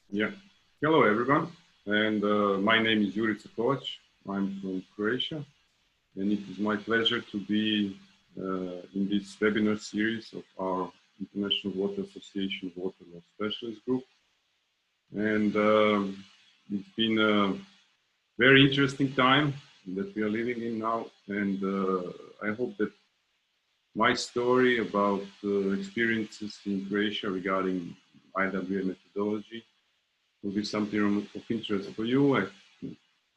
Yeah. Hello, everyone. And my name is Jurica Kovac. I'm from Croatia. And it is my pleasure to be in this webinar series of our International Water Association Water Law Specialist Group. And it's been a very interesting time that we are living in now. And I hope that my story about experiences in Croatia regarding IWA methodology will be something of interest for you.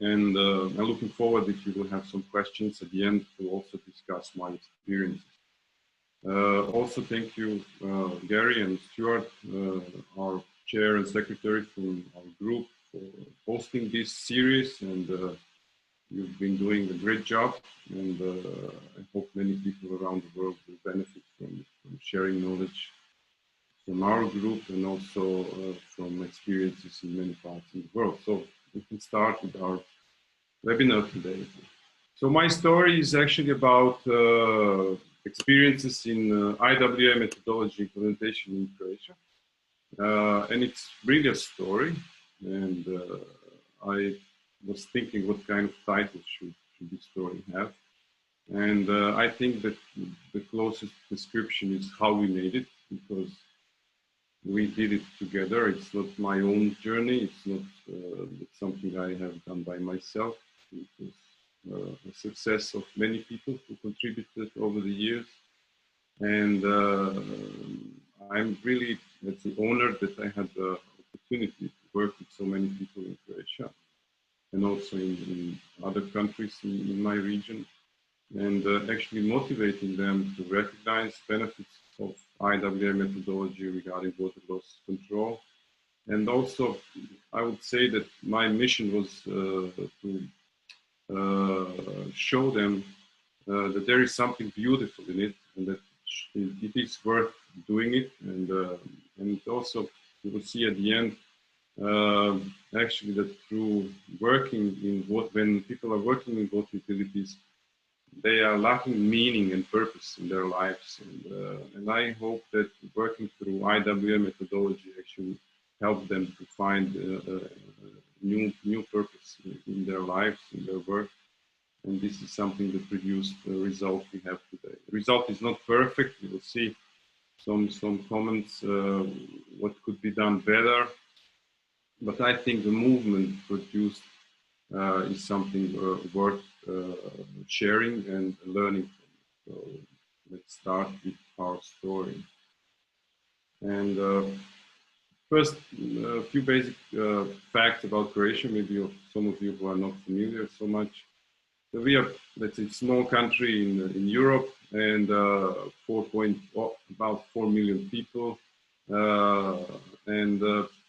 And I'm looking forward if you will have some questions at the end to also discuss my experiences. Also, thank you, Gary and Stuart, our chair and secretary from our group, for hosting this series. And you've been doing a great job. And I hope many people around the world will benefit from sharing knowledge from our group and also from experiences in many parts of the world. So we can start with our webinar today. So my story is actually about experiences in IWA methodology implementation in Croatia. And it's really a story. And I was thinking what kind of title should this story have. And I think that the closest description is how we made it, because we did it together. It's not my own journey. It's not something I have done by myself. It was a success of many people who contributed over the years. And I'm really, let's say, honored that I had the opportunity to work with so many people in Croatia and also in other countries in my region, and actually motivating them to recognize benefits of IWA methodology regarding water loss control. And also, I would say that my mission was to show them that there is something beautiful in it, and that it is worth doing it. And also, you will see at the end, actually, that through working in when people are working in water utilities, they are lacking meaning and purpose in their lives. And I hope that working through IWA methodology actually help them to find new purpose in their lives, in their work. And this is something that produced the result we have today. The result is not perfect. You will see some comments, what could be done better. But I think the movement produced is something worth sharing and learning from. So let's start with our story. And first, a few basic facts about Croatia, maybe some of you who are not familiar so much. So we are, let's say, a small country in Europe, and about 4 million people. And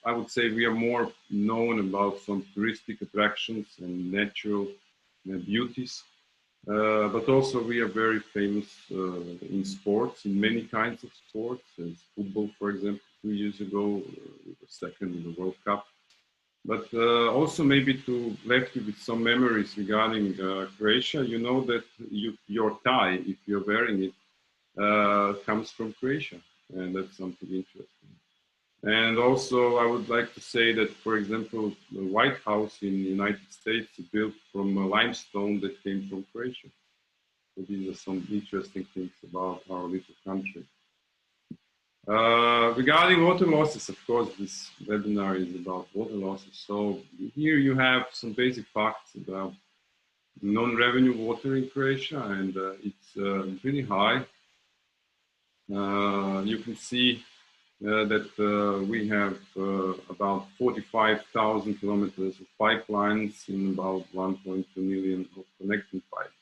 I would say we are more known about some touristic attractions and natural beauties. But also we are very famous in sports, in many kinds of sports, as football, for example. 2 years ago, we were second in the World Cup. But also maybe to left you with some memories regarding Croatia. You know that your tie, if you're wearing it, comes from Croatia, and that's something interesting. And also, I would like to say that, for example, the White House in the United States is built from a limestone that came from Croatia. So these are some interesting things about our little country. Regarding water losses, of course, this webinar is about water losses. So here you have some basic facts about non-revenue water in Croatia, and it's pretty high. You can see that we have about 45,000 kilometers of pipelines in about 1.2 million of connecting pipes.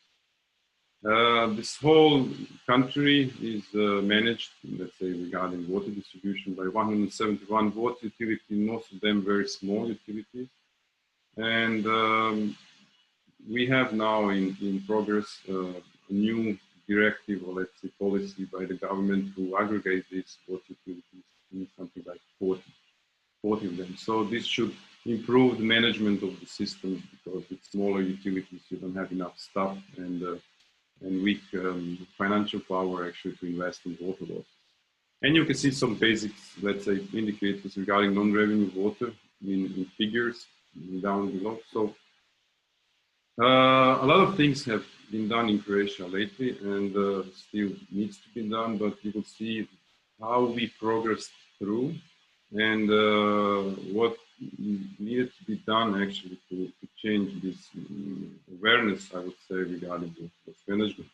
This whole country is managed, let's say, regarding water distribution by 171 water utilities, most of them very small utilities. And we have now in progress a new directive, or let's say policy by the government, to aggregate these water utilities in something like 40 of them. So this should improve the management of the systems, because with smaller utilities you don't have enough staff and weak financial power actually to invest in water loss. And you can see some basics, let's say, indicators regarding non-revenue water. in figures down below. So a lot of things have been done in Croatia lately, and still needs to be done, but you will see how we progressed through and what needed to be done actually to change this awareness, I would say, regarding the management.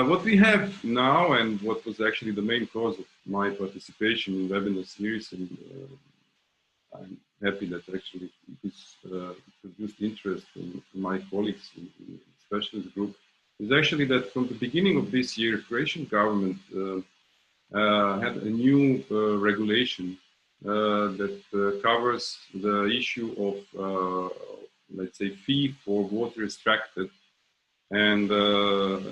What we have now, and what was actually the main cause of my participation in webinar series, and I'm happy that actually this produced interest in my colleagues, especially the group, is actually that from the beginning of this year, Croatian government had a new regulation that covers the issue of, let's say, fee for water extracted. And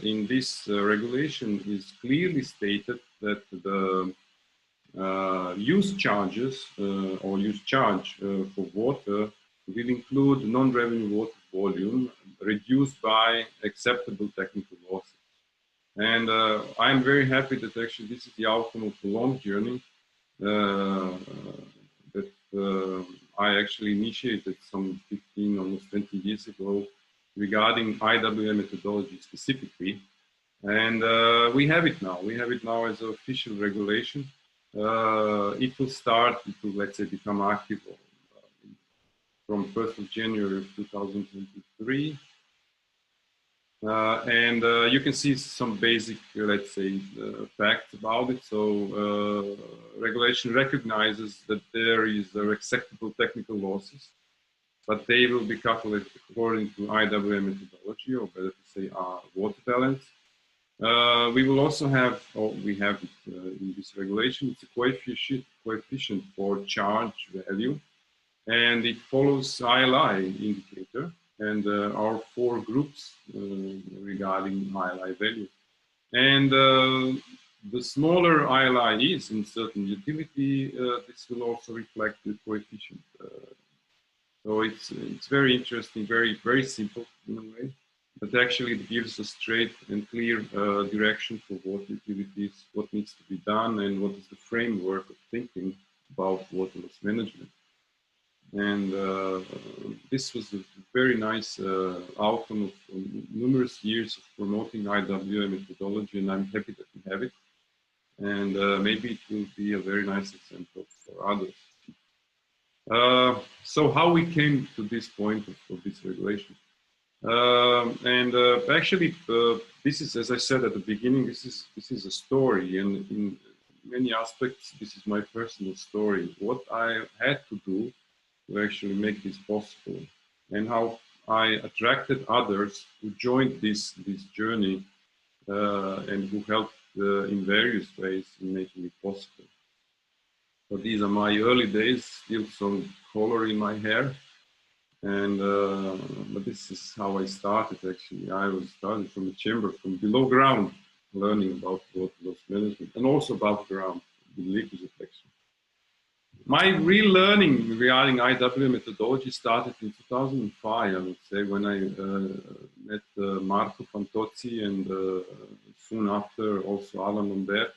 in this regulation is clearly stated that the use charges or use charge for water will include non-revenue water volume reduced by acceptable technical losses. And I'm very happy that actually this is the outcome of a long journey that I actually initiated some 15, almost 20 years ago regarding IWA methodology specifically. And we have it now. We have it now as an official regulation. It will start, it will, let's say, become active from 1st of January of 2023. And you can see some basic, let's say, facts about it. So regulation recognizes that there is acceptable technical losses, but they will be calculated according to IWA methodology, or better to say, water balance. We will also have, or we have it in this regulation, it's a coefficient for charge value, and it follows ILI indicator and our 4 groups regarding ILI value. And the smaller ILI is in certain utility, this will also reflect the coefficient. So it's very interesting, very simple in a way, but actually it gives a straight and clear direction for water utilities, what needs to be done, and what is the framework of thinking about water loss management. And this was a very nice outcome of numerous years of promoting IWA methodology, and I'm happy that we have it. And maybe it will be a very nice example for others. So how we came to this point of this regulation. Actually, this is, as I said at the beginning, this is a story, and in many aspects, this is my personal story. What I had to do to actually make this possible, and how I attracted others who joined this journey and who helped in various ways in making it possible. So these are my early days, still some color in my hair. And but this is how I started actually. I was started from the chamber, from below ground, learning about water loss management, and also above ground with leakage detection. My real learning regarding IWA methodology started in 2005, I would say, when I met Marco Fantozzi and soon after also Allan Lambert.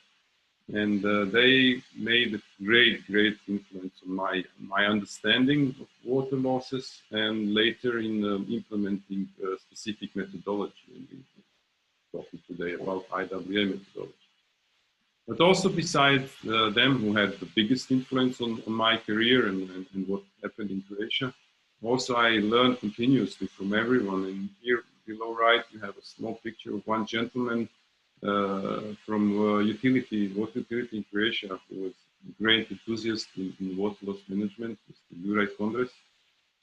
And they made a great influence on my understanding of water losses, and later in implementing specific methodology. And we're talking today about IWA methodology. But also besides them, who had the biggest influence on my career and what happened in Croatia, also I learned continuously from everyone. And here below right, you have a small picture of one gentleman from water utility in Croatia, who was a great enthusiast in water loss management, Mr. Jurica.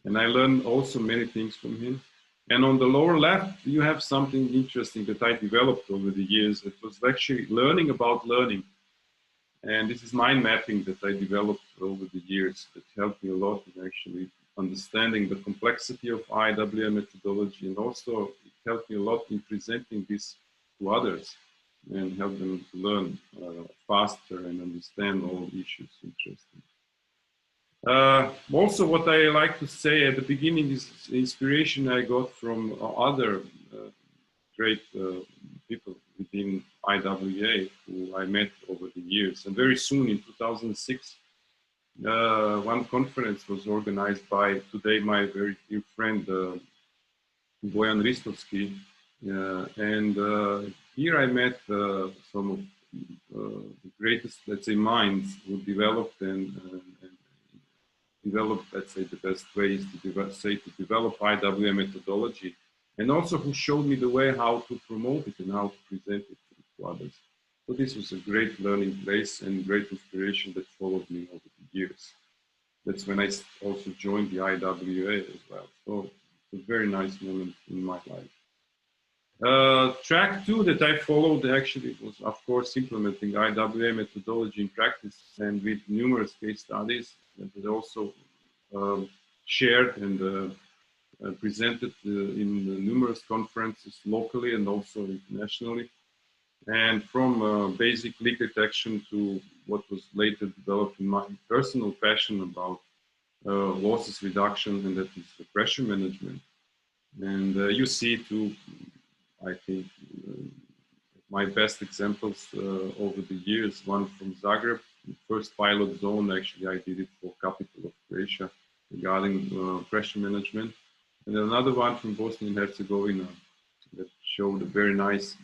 And I learned also many things from him. And on the lower left, you have something interesting that I developed over the years. It was actually learning about learning. And this is mind mapping that I developed over the years that helped me a lot in actually understanding the complexity of IWA methodology. And also it helped me a lot in presenting this to others and help them to learn faster and understand all issues interesting. Also, what I like to say at the beginning is the inspiration I got from other great people within IWA who I met over the years. And very soon in 2006, one conference was organized by today my very dear friend Bojan Ristovski, and here I met some of the greatest, let's say, minds who developed and developed, let's say, the best ways to develop IWA methodology, and also who showed me the way how to promote it and how to present it to others. So this was a great learning place and great inspiration that followed me over the years. That's when I also joined the IWA as well. So it's a very nice moment in my life. Track 2 that I followed actually was, of course, implementing IWA methodology in practice, and with numerous case studies that also shared and presented in numerous conferences locally and also internationally. And from basic leak detection to what was later developed in my personal passion about losses reduction, and that is the pressure management. And you see two, I think, my best examples over the years. One from Zagreb, the first pilot zone, actually I did it for capital of Croatia regarding pressure management. And another one from Bosnia and Herzegovina that showed a very nice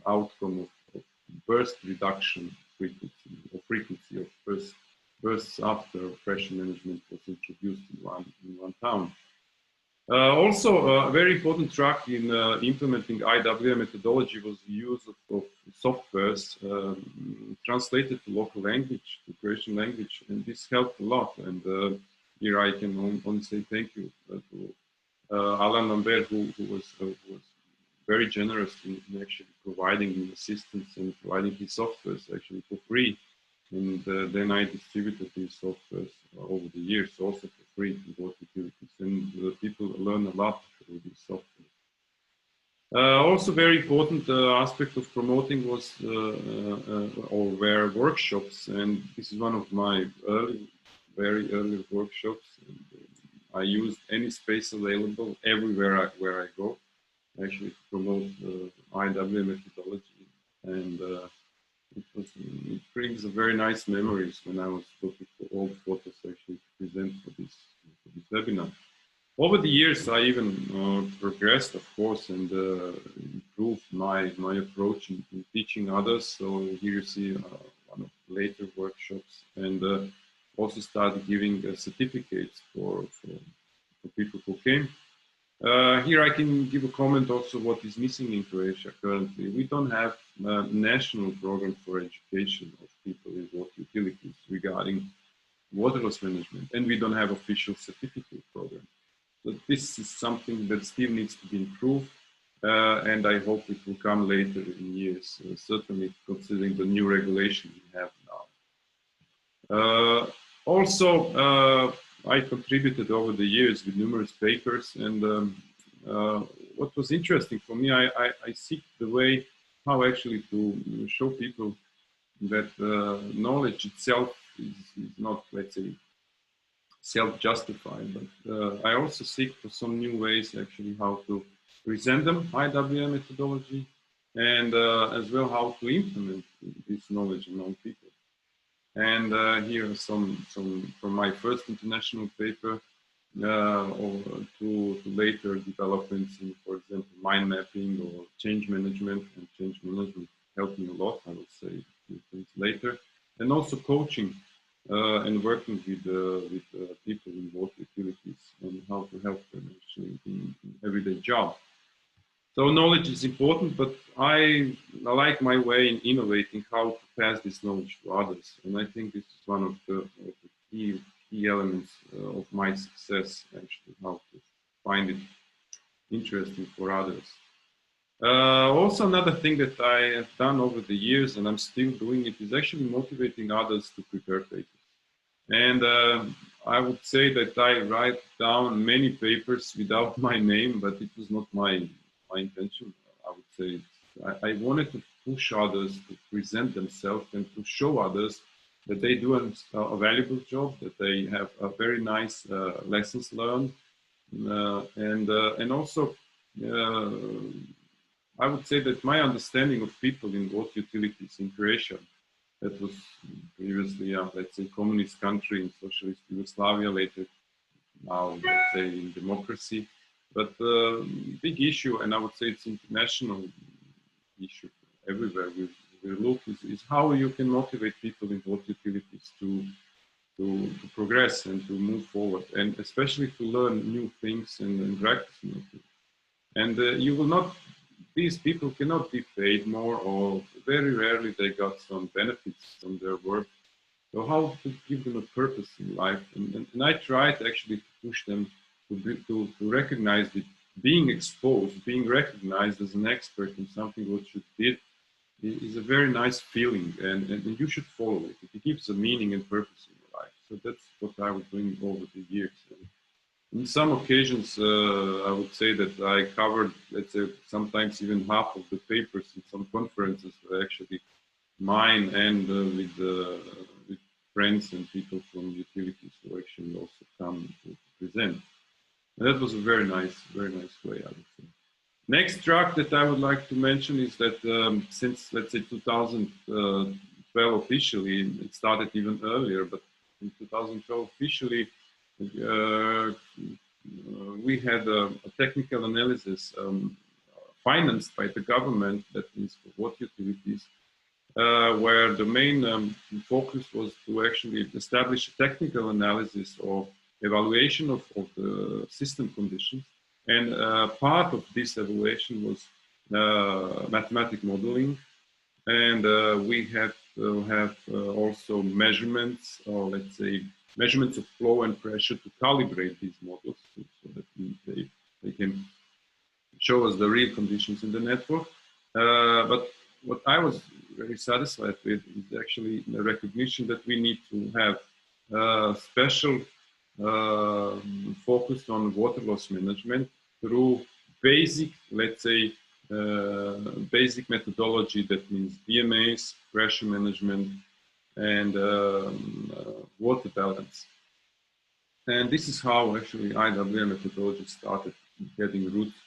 outcome of burst reduction frequency of bursts after pressure management was introduced in one town. Also, a very important track in implementing IWA methodology was the use of softwares translated to local language, to Croatian language, and this helped a lot. And here I can only say thank you to Allan Lambert, who was very generous in actually providing me assistance and providing his softwares actually for free. And then I distributed these softwares over the years also for free to both utilities, and people learn a lot through these software. Also very important aspect of promoting was or were workshops, and this is one of my very early workshops. And I used any space available everywhere where I go, actually to promote IWA methodology, and it brings very nice memories when I was looking for old photos actually to present for this webinar. Over the years, I even progressed, of course, and improved my approach in teaching others. So here you see one of the later workshops, and also started giving certificates for people who came. Here I can give a comment also what is missing in Croatia currently. We don't have a national program for education of people in water utilities regarding water loss management, and we don't have official certificate program. So this is something that still needs to be improved, and I hope it will come later in years, certainly considering the new regulation we have now. Also, I contributed over the years with numerous papers, and what was interesting for me, I seek the way how actually to show people that knowledge itself is not, let's say, self-justified, but I also seek for some new ways actually how to present them, IWA methodology, and as well how to implement this knowledge among people. And here are some from my first international paper to later developments in, for example, mind mapping or change management. And change management helped me a lot, I will say a few things later. And also coaching and working with people in water utilities and how to help them actually in everyday job. So knowledge is important, but I like my way in innovating how to pass this knowledge to others. And I think this is one of the key elements of my success, actually, how to find it interesting for others. Also, another thing that I have done over the years, and I'm still doing it, is actually motivating others to prepare papers. And I would say that I write down many papers without my name, but it was not my intention. I would say I wanted to push others to present themselves and to show others that they do a valuable job, that they have a very nice lessons learned, and also I would say that my understanding of people in water utilities in Croatia That was previously, let's say, communist country in socialist Yugoslavia, later now, let's say, in democracy. But big issue, and I would say it's international issue everywhere we look, is how you can motivate people in water utilities to progress and to move forward, and especially to learn new things and practice new things. And you will not, these people cannot be paid more, or very rarely they got some benefits from their work. So how to give them a purpose in life? And I tried actually to push them to recognize that being exposed, being recognized as an expert in something what you did is a very nice feeling, and you should follow it. It gives a meaning and purpose in your life. So that's what I was doing over the years. And in some occasions, I would say that I covered, let's say, sometimes even half of the papers in some conferences were actually mine, and with friends and people from utilities who actually also come to present. And that was a very nice way, I would say. Next track that I would like to mention is that since, let's say, 2012 officially, it started even earlier, but in 2012 officially, we had a technical analysis financed by the government, that means for water utilities, where the main focus was to actually establish a technical analysis of evaluation of the system conditions. And part of this evaluation was mathematical modeling. And we had to have also measurements, or let's say, measurements of flow and pressure to calibrate these models so that they can show us the real conditions in the network. But what I was very satisfied with is actually the recognition that we need to have special focus on water loss management through basic, let's say, basic methodology. That means DMAs, pressure management, and water balance. And this is how actually IWA methodology started getting roots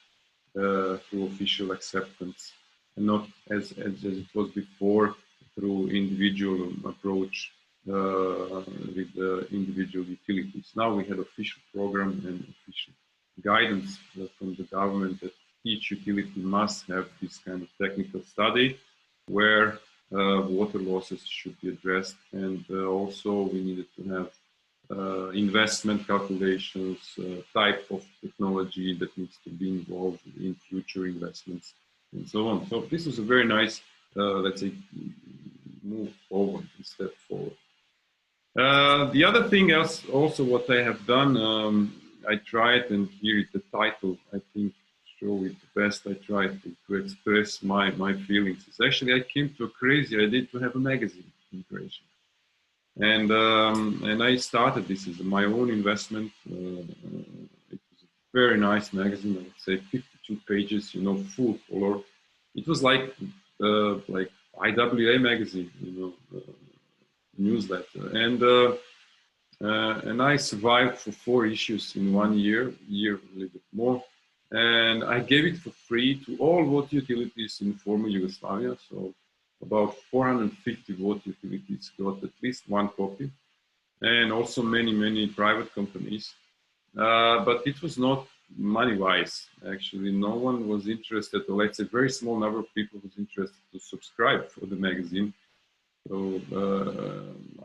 through official acceptance, and not as it was before through individual approach with the individual utilities. Now we had official program and official guidance from the government that each utility must have this kind of technical study where water losses should be addressed, and also we needed to have investment calculations, type of technology that needs to be involved in future investments, and so on. So this is a very nice, let's say, move forward, step forward. The other thing else, also what I have done, I tried, and here is the title, I think, show it the best. I tried to express my feelings. It's actually, I came to a crazy idea to have a magazine in Croatia. And I started this as my own investment. It was a very nice magazine, I would say, 52 pages, you know, full color. It was like IWA magazine, you know, newsletter. And I survived for 4 issues in 1 year, a little bit more. And I gave it for free to all water utilities in former Yugoslavia. So about 450 water utilities got at least 1 copy, and also many private companies. But it was not money-wise. Actually, no one was interested, or let's say, a very small number of people was interested to subscribe for the magazine. So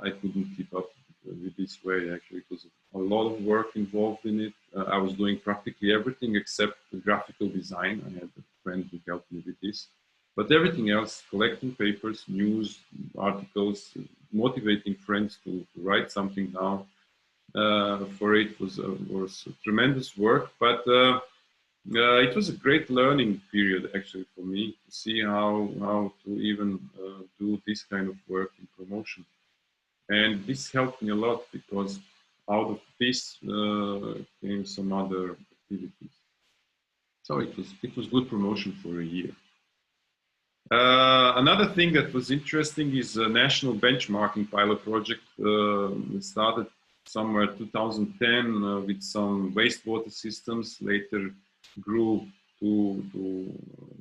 I couldn't keep up with this way. Actually, it was a lot of work involved in it. I was doing practically everything except the graphical design. I had a friend who helped me with this. But everything else, collecting papers, news, articles, motivating friends to write something down, for it was tremendous work. But it was a great learning period, actually, for me, to see how to even do this kind of work in promotion. And this helped me a lot, because out of this came some other activities. So it was good promotion for a year. Another thing that was interesting is a national benchmarking pilot project. It started somewhere 2010 with some wastewater systems, later grew to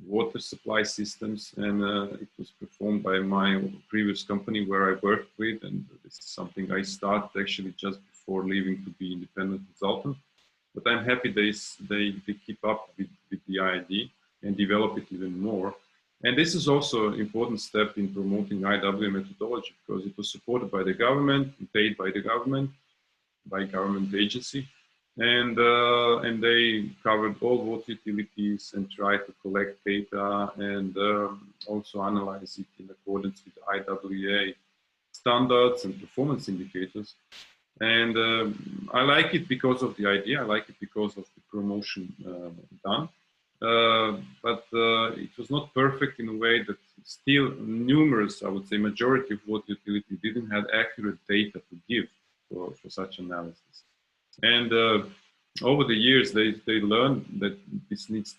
water supply systems, and it was performed by my previous company where I worked with, and this is something I started actually just before leaving to be independent consultant. But I'm happy they keep up with the idea and develop it even more. And this is also an important step in promoting IWA methodology, because it was supported by the government, paid by the government, by government agency, and they covered all water utilities and tried to collect data and also analyze it in accordance with IWA standards and performance indicators. And I like it because of the idea. I like it because of the promotion done. But it was not perfect in a way that still numerous, I would say majority of water utility didn't have accurate data to give for such analysis. And over the years, they learned that this needs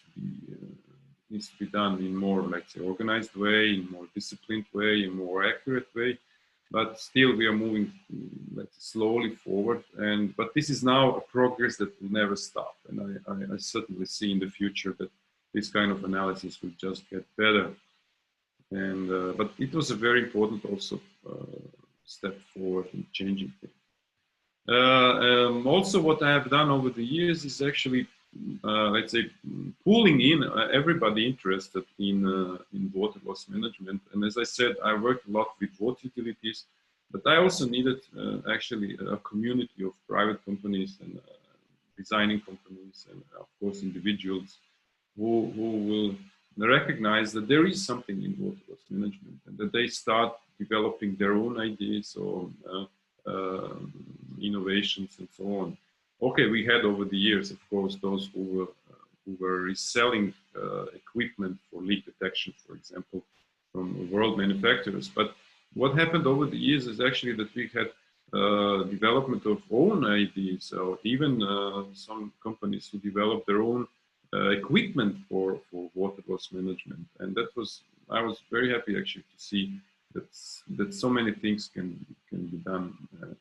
to be done in more, let's say, organized way, in more disciplined way, in more accurate way. But still, we are moving, let's say, slowly forward. But this is now a progress that will never stop. And I certainly see in the future that this kind of analysis will just get better. And but it was a very important also step forward in changing things. Also, what I have done over the years is actually, let's say, pulling in everybody interested in water loss management. And as I said, I worked a lot with water utilities, but I also needed actually a community of private companies and designing companies and of course individuals who will recognize that there is something in water loss management and that they start developing their own ideas or innovations and so on. Okay, we had over the years, of course, those who were reselling equipment for leak detection, for example, from world manufacturers. But what happened over the years is actually that we had development of own ideas, or even some companies who developed their own equipment for water loss management. And that was, I was very happy actually to see that so many things can be done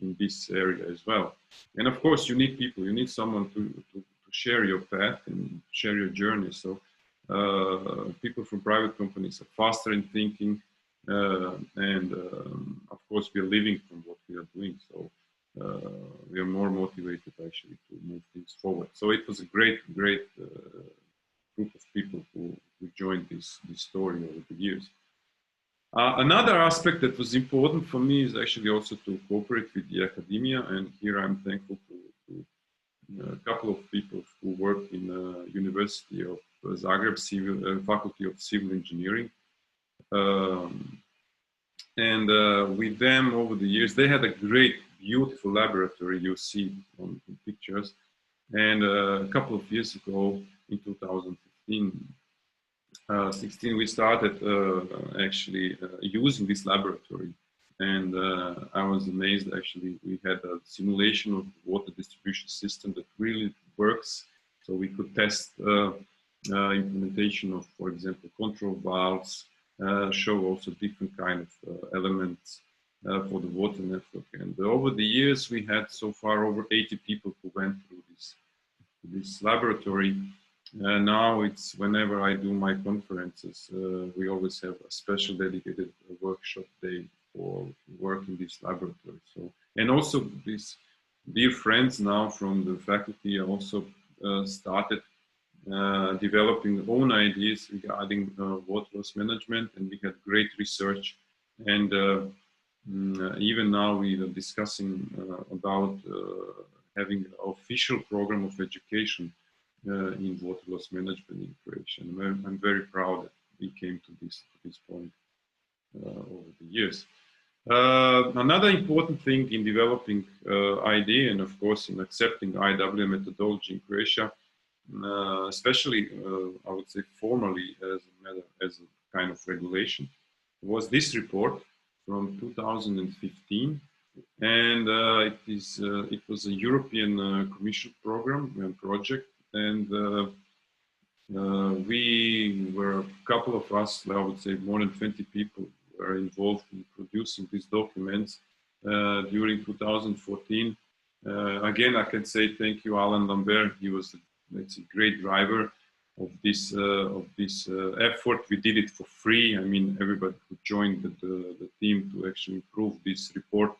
in this area as well. And of course, you need people, you need someone to share your path and share your journey. So people from private companies are faster in thinking, and of course, we are living from what we are doing. So we are more motivated actually to move things forward. So it was a great group of people who joined this story over the years. Another aspect that was important for me is actually also to cooperate with the academia, and here I'm thankful to a couple of people who work in the University of Zagreb Faculty of Civil Engineering. With them over the years, they had a great, beautiful laboratory you see on pictures. And a couple of years ago, in 2015, 16, we started actually using this laboratory, and I was amazed. Actually, we had a simulation of the water distribution system that really works. So we could test implementation of, for example, control valves, show also different kind of elements for the water network. And over the years, we had so far over 80 people who went through this laboratory. Now it's whenever I do my conferences, we always have a special dedicated workshop day for work in this laboratory. So, and also these dear friends now from the faculty also started developing their own ideas regarding water loss management, and we had great research. And even now we are discussing about having an official program of education in water loss management in Croatia. And I'm very proud that we came to this point over the years. Another important thing in developing idea, and of course in accepting IWA methodology in Croatia, especially I would say formally as a kind of regulation, was this report from 2015. And it was a European Commission program and project. And we were a couple of us, I would say more than 20 people were involved in producing these documents during 2014. Again, I can say thank you, Allan Lambert. He was a great driver. effort. We did it for free. I mean, everybody who joined the team to actually improve this report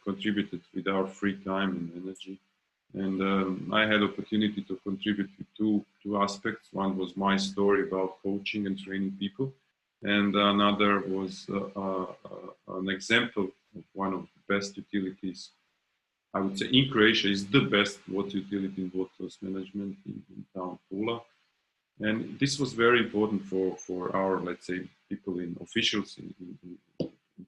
contributed with our free time and energy. And I had opportunity to contribute with two aspects. One was my story about coaching and training people, and another was an example of one of the best utilities. I would say in Croatia is the best water utility in water loss management in town Pula. And this was very important for our, let's say, people in officials in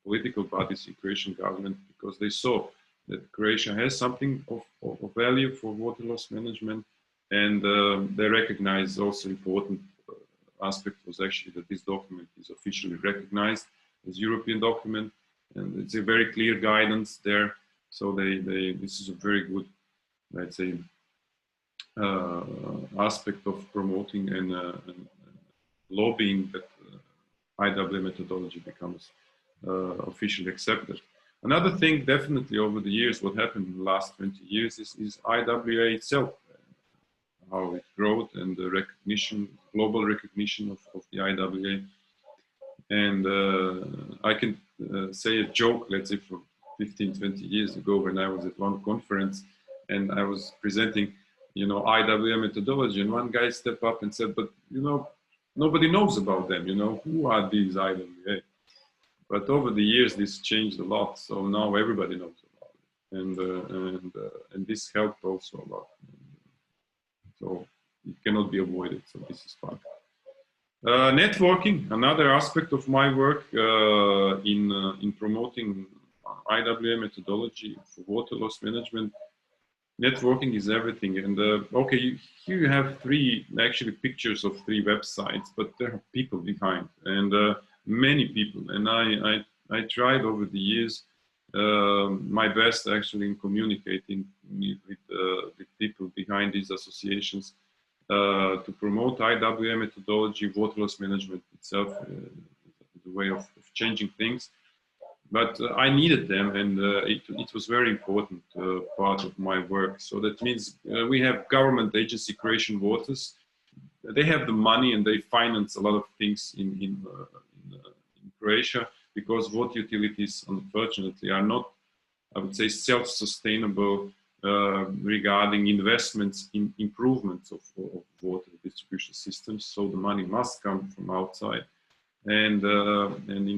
political bodies in Croatian government, because they saw that Croatia has something of value for water loss management, and they recognize also important aspect was actually that this document is officially recognized as European document, and it's a very clear guidance there. So this is a very good, let's say, aspect of promoting and lobbying that IWA methodology becomes officially accepted. Another thing, definitely over the years, what happened in the last 20 years is IWA itself, how it grew and the recognition, global recognition of the IWA. And I can say a joke, let's say from 15, 20 years ago, when I was at one conference and I was presenting, you know, IWA methodology, and one guy stepped up and said, but, you know, nobody knows about them, you know, who are these IWA? But over the years, this changed a lot. So now everybody knows about it. And this helped also a lot. So it cannot be avoided. So this is fun. Networking, another aspect of my work in promoting IWA methodology for water loss management. Networking is everything. And okay, here you have three actually pictures of three websites, but there are people behind, and many people. And I tried over the years my best actually in communicating with people behind these associations to promote IWA methodology, water loss management itself, the way of changing things. But I needed them, and it was very important part of my work. So that means we have government agency, Croatian Waters. They have the money and they finance a lot of things in Croatia, because water utilities, unfortunately, are not, I would say, self-sustainable regarding investments in improvements of water distribution systems. So the money must come from outside. And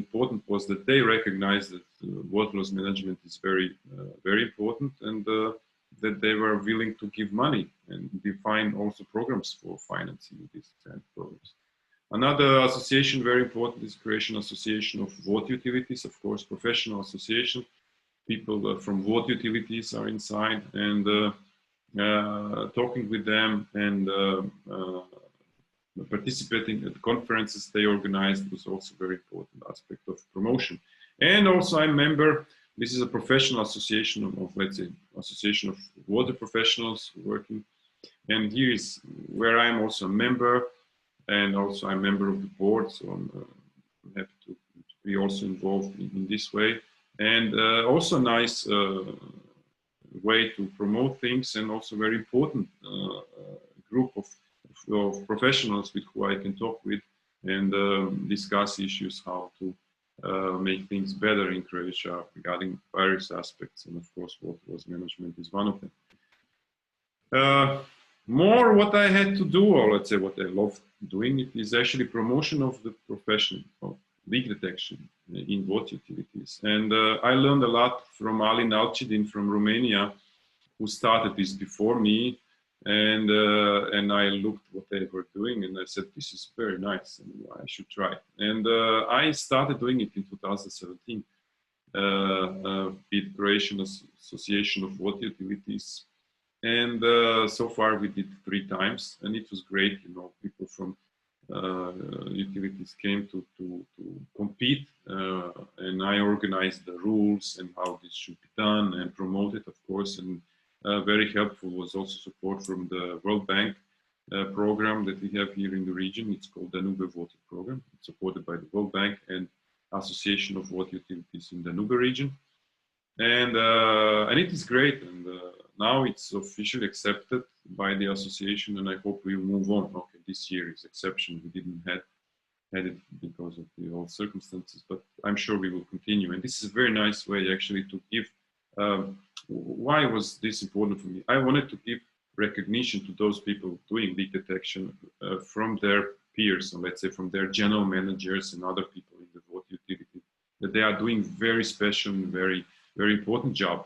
important was that they recognized that water loss management is very, very important, and that they were willing to give money and define also programs for financing these kind of programs. Another association very important is Croatian Association of Water Utilities, of course, professional association. People from water utilities are inside, and talking with them and participating at conferences they organized was also a very important aspect of promotion. And also I'm a member, this is a professional association of, let's say, association of water professionals working. And here is where I'm also a member, and also I'm a member of the board. So I'm happy to be also involved in this way. And also a nice way to promote things, and also very important group of professionals with who I can talk with and discuss issues, how to make things better in Croatia regarding various aspects. And of course, water loss management is one of them. More what I had to do, or let's say what I love doing, it is actually promotion of the profession of leak detection in water utilities. And I learned a lot from Allan from Romania, who started this before me. And I looked what they were doing, and I said, this is very nice, and I should try it. And I started doing it in 2017 with Croatian Association of Water Utilities. And so far we did 3 times, and it was great. You know, people from utilities came to compete, and I organized the rules and how this should be done and promote it, of course. And very helpful was also support from the World Bank program that we have here in the region. It's called the Danube Water Program. It's supported by the World Bank and Association of Water Utilities in the Danube region. And it is great. And now it's officially accepted by the association, and I hope we will move on. Okay, this year is exception. We didn't had it because of the old circumstances, but I'm sure we will continue. And this is a very nice way actually to give. Why was this important for me? I wanted to give recognition to those people doing leak detection from their peers, so let's say from their general managers and other people in the water utility, that they are doing very special and very important job.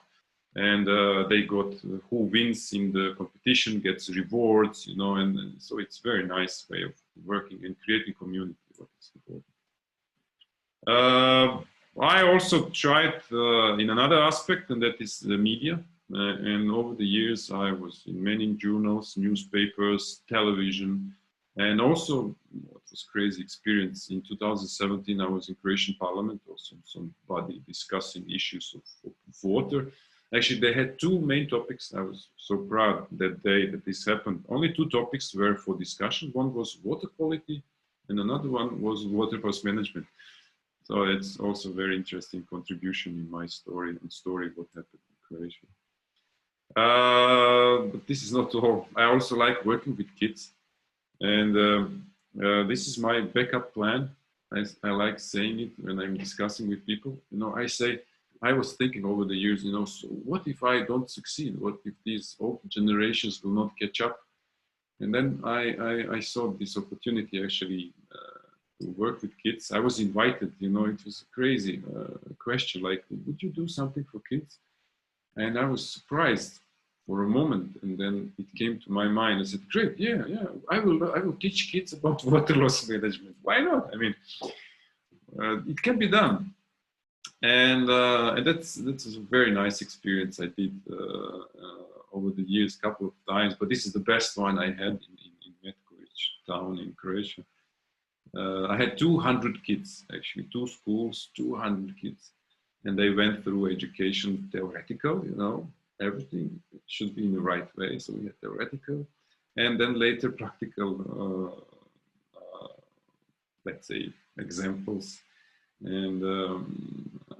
And they got who wins in the competition gets rewards, you know, and so it's very nice way of working and creating community. What is important. I also tried in another aspect, and that is the media. And over the years, I was in many journals, newspapers, television, and also what was crazy experience in 2017. I was in Croatian Parliament, also somebody discussing issues of water. Actually, they had two main topics. I was so proud that day that this happened. Only two topics were for discussion. One was water quality, and another one was water cost management. So it's also a very interesting contribution in my story and story what happened in Croatia. But this is not all. I also like working with kids, and this is my backup plan. I like saying it when I'm discussing with people. You know, I say, I was thinking over the years, you know, so what if I don't succeed? What if these old generations will not catch up? And then I saw this opportunity actually to work with kids. I was invited, you know, it was a crazy question, like, would you do something for kids? And I was surprised for a moment, and then it came to my mind. I said, great, yeah, I will teach kids about water loss management. Why not? I mean, it can be done. And that's a very nice experience I did over the years, a couple of times. But this is the best one I had in Metkovic town in Croatia. I had 200 kids, actually, 2 schools, 200 kids. And they went through education, theoretical, you know, everything should be in the right way. So we had theoretical, and then later practical, let's say, examples. And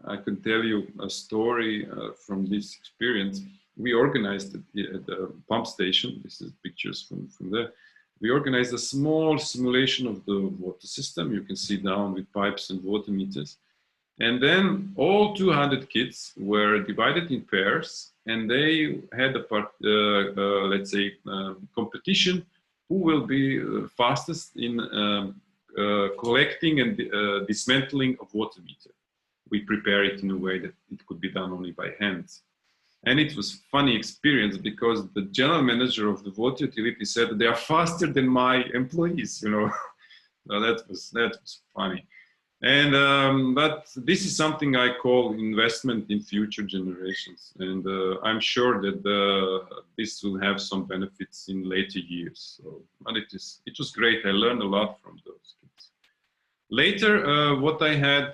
I can tell you a story from this experience. We organized at the pump station. This is pictures from there. We organized a small simulation of the water system. You can see down with pipes and water meters. And then all 200 kids were divided in pairs, and they had a let's say, competition who will be fastest in collecting and dismantling of water meter. We prepare it in a way that it could be done only by hands. And it was a funny experience because the general manager of the water utility said that they are faster than my employees, you know. So that was funny. And but this is something I call investment in future generations, and I'm sure that this will have some benefits in later years. So, but it was great. I learned a lot from those kids. Later, what I had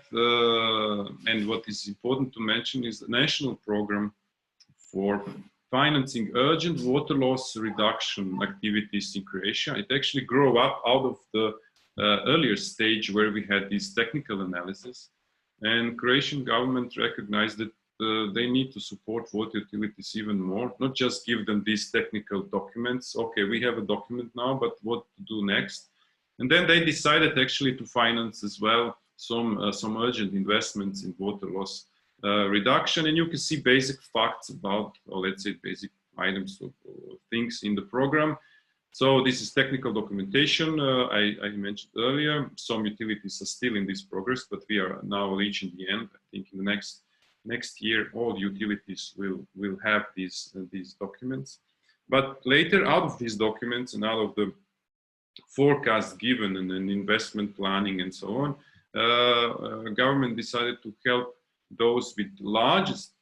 and what is important to mention is the national program for financing urgent water loss reduction activities in Croatia. It actually grew up out of the earlier stage where we had this technical analysis, and Croatian government recognized that they need to support water utilities even more, not just give them these technical documents. Okay, we have a document now, but what to do next? And then they decided actually to finance as well some urgent investments in water loss reduction. And you can see basic facts about, or let's say basic items of things in the program. So this is technical documentation I mentioned earlier. Some utilities are still in this progress, but we are now reaching the end. I think in the next year, all utilities will have these documents. But later, out of these documents and out of the forecast given and investment planning and so on, government decided to help those with largest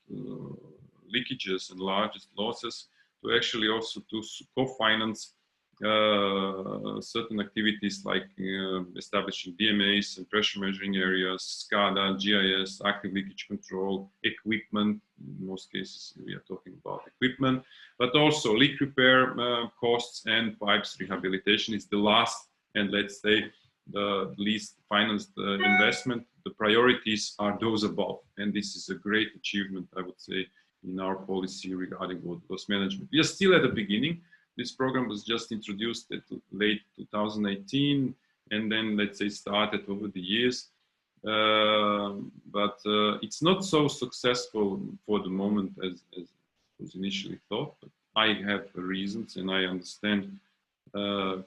leakages and largest losses to actually also to co-finance certain activities like establishing DMAs and pressure measuring areas, SCADA, GIS, active leakage control, equipment. In most cases, we are talking about equipment, but also leak repair costs and pipes rehabilitation is the last and let's say the least financed investment. The priorities are those above, and this is a great achievement, I would say, in our policy regarding water loss management. We are still at the beginning. This program was just introduced at late 2018, and then let's say started over the years. But it's not so successful for the moment as was initially thought. But I have reasons, and I understand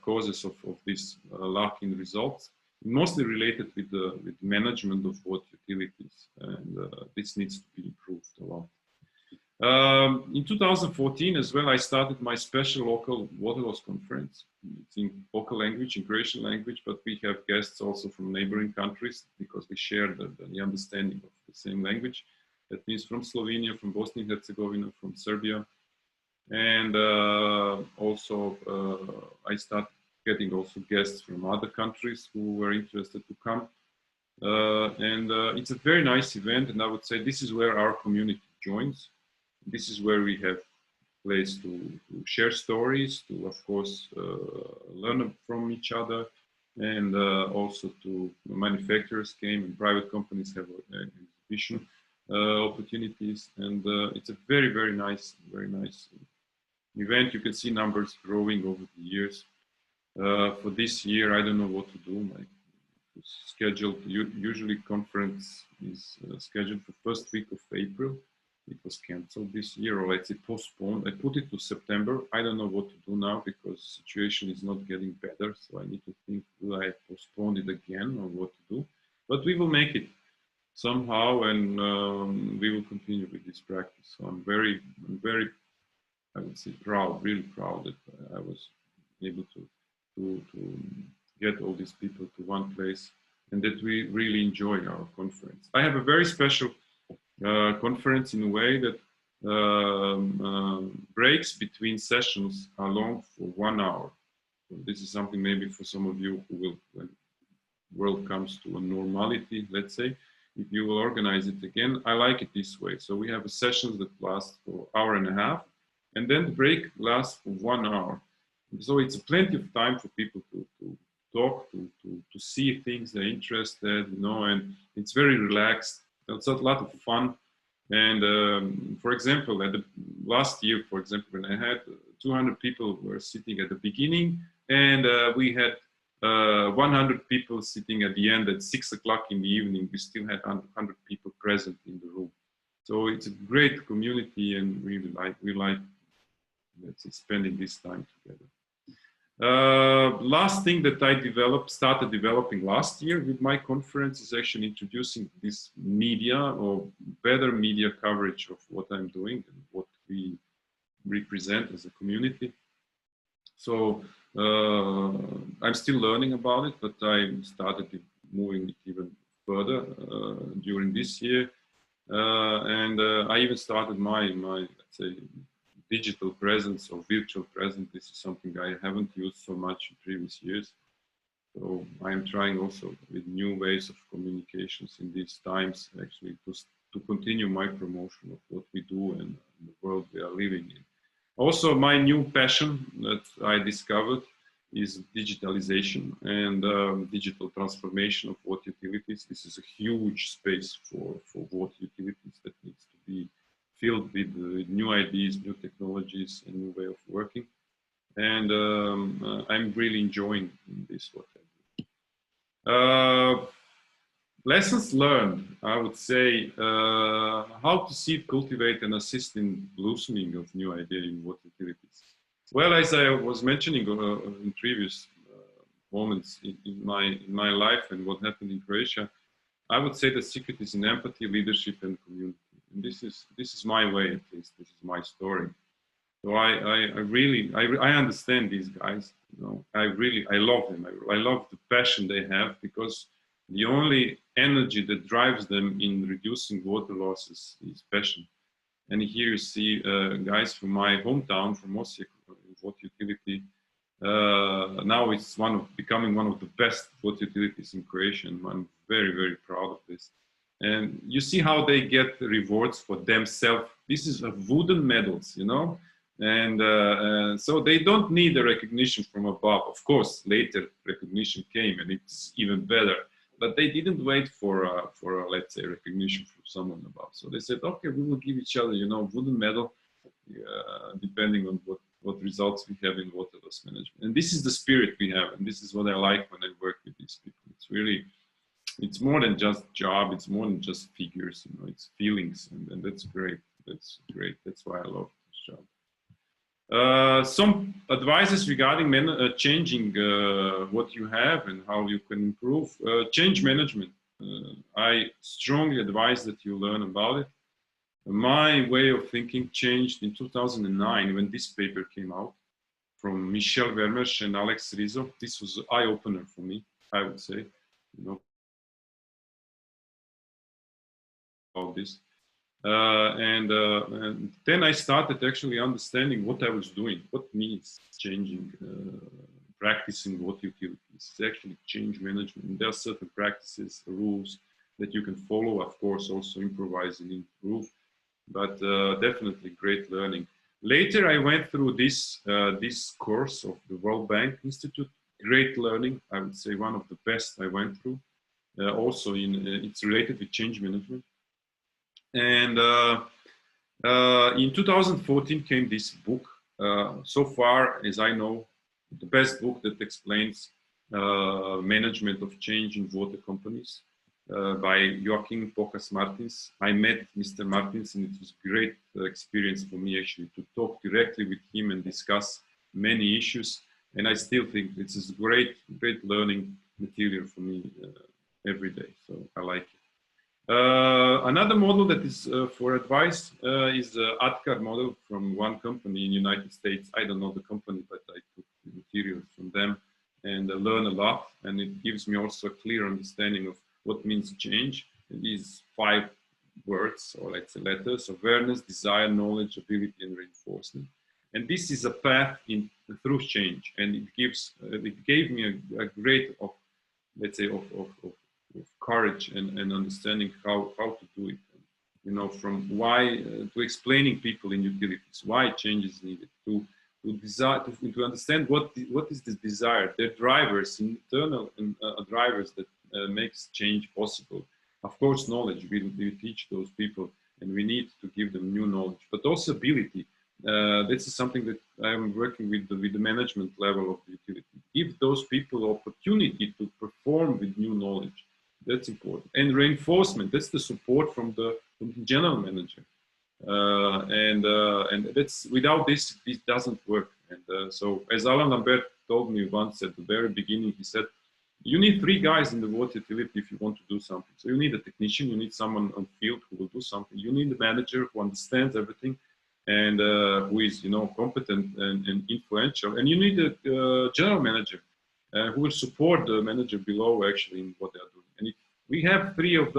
causes of this lack in results, mostly related with the management of water utilities, and this needs to be improved a lot. In 2014 as well, I started my special local water loss conference. It's in local language, in Croatian language, but we have guests also from neighboring countries because we share the understanding of the same language. That means from Slovenia, from Bosnia and Herzegovina, from Serbia. And also I started getting also guests from other countries who were interested to come. It's a very nice event, and I would say this is where our community joins. This is where we have place to share stories, to of course learn from each other, and also to manufacturers came and private companies have exhibition opportunities, and it's a very nice event. You can see numbers growing over the years. For this year, I don't know what to do. My scheduled, usually conference is scheduled for first week of April. It was cancelled this year, or let's say postponed. I put it to September. I don't know what to do now because the situation is not getting better. So I need to think, will I postpone it again or what to do? But we will make it somehow, and we will continue with this practice. So I'm very, I would say proud, really proud that I was able to get all these people to one place and that we really enjoy our conference. I have a very special conference in a way that breaks between sessions are long for 1 hour. So this is something maybe for some of you who will, when the world comes to a normality, let's say, if you will organize it again, I like it this way. So we have a sessions that last for 1.5 hours, and then the break lasts for 1 hour. So it's plenty of time for people to talk, to see things they're interested, you know, and it's very relaxed. It's a lot of fun. And for example, at the last year, for example, when I had 200 people were sitting at the beginning, and we had 100 people sitting at the end at 6 o'clock in the evening. We still had 100 people present in the room. So it's a great community, and we like let's say, spending this time together. Last thing that I started developing last year with my conference is actually introducing this media or better media coverage of what I'm doing and what we represent as a community. So I'm still learning about it, but I started moving it even further during this year. I even started my let's say, digital presence or virtual presence. This is something I haven't used so much in previous years. So I'm trying also with new ways of communications in these times, actually, to continue my promotion of what we do and the world we are living in. Also, my new passion that I discovered is digitalization and digital transformation of water utilities. This is a huge space for water utilities that needs to be filled with new ideas, new technologies, and new way of working. And I'm really enjoying this what I do. Lessons learned, I would say, how to seed, cultivate, and assist in loosening of new ideas in water utilities. Well, as I was mentioning in previous moments in my life and what happened in Croatia, I would say the secret is in empathy, leadership, and community. And this is my way, at least. This is my story. So I understand these guys. You know, I love them. I love the passion they have, because the only energy that drives them in reducing water losses is passion. And here you see guys from my hometown, from Osijek, water utility. Now it's becoming one of the best water utilities in Croatia, and I'm very proud of this. And you see how they get the rewards for themselves. This is wooden medals, you know, and so they don't need the recognition from above. Of course, later recognition came, and it's even better. But they didn't wait for let's say, recognition from someone above. So they said, okay, we will give each other, you know, wooden medal, depending on what what results we have in water loss management. And this is the spirit we have, and this is what I like when I work with these people. It's really, it's more than just job, it's more than just figures, you know, it's feelings, and that's great. That's great. That's why I love this job. Some advices regarding changing what you have and how you can improve. Change management. I strongly advise that you learn about it. My way of thinking changed in 2009 when this paper came out from Michel Vermeersch and Alex Rizzo. This was an eye-opener for me, I would say, you know, about this. And then I started actually understanding what I was doing, what means changing, practicing water utilities. It's actually change management. And there are certain practices, rules that you can follow, of course, also improvise and improve, but definitely great learning. Later, I went through this, this course of the World Bank Institute. Great learning, I would say one of the best I went through. Also, it's related with change management. And in 2014 came this book. So far, as I know, the best book that explains management of change in water companies by Joachim Pocas Martins. I met Mr. Martins, and it was a great experience for me actually to talk directly with him and discuss many issues. And I still think this is great, great learning material for me every day. So I like it. Another model that is for advice is the ADKAR model from one company in the United States. I don't know the company, but I took the materials from them and learn a lot. And it gives me also a clear understanding of what means change. And these 5 words, or let's say letters: awareness, desire, knowledge, ability, and reinforcement. And this is a path through change. And it gave me a great, let's say, of courage and understanding how to do it. You know, from why to explaining people in utilities why change is needed, to understand what is the desire, their drivers, internal drivers that makes change possible. Of course, knowledge, we teach those people, and we need to give them new knowledge, but also ability. This is something that I'm working with the management level of the utility. Give those people opportunity to perform with new knowledge. That's important. And reinforcement, that's the support from the general manager. And that's, without this doesn't work. And so, as Allan Lambert told me once at the very beginning, he said, you need 3 guys in the water utility if you want to do something. So you need a technician, you need someone on field who will do something. You need a manager who understands everything and who is, you know, competent and influential. And you need a general manager who will support the manager below actually in what they are doing. And if we have 3 of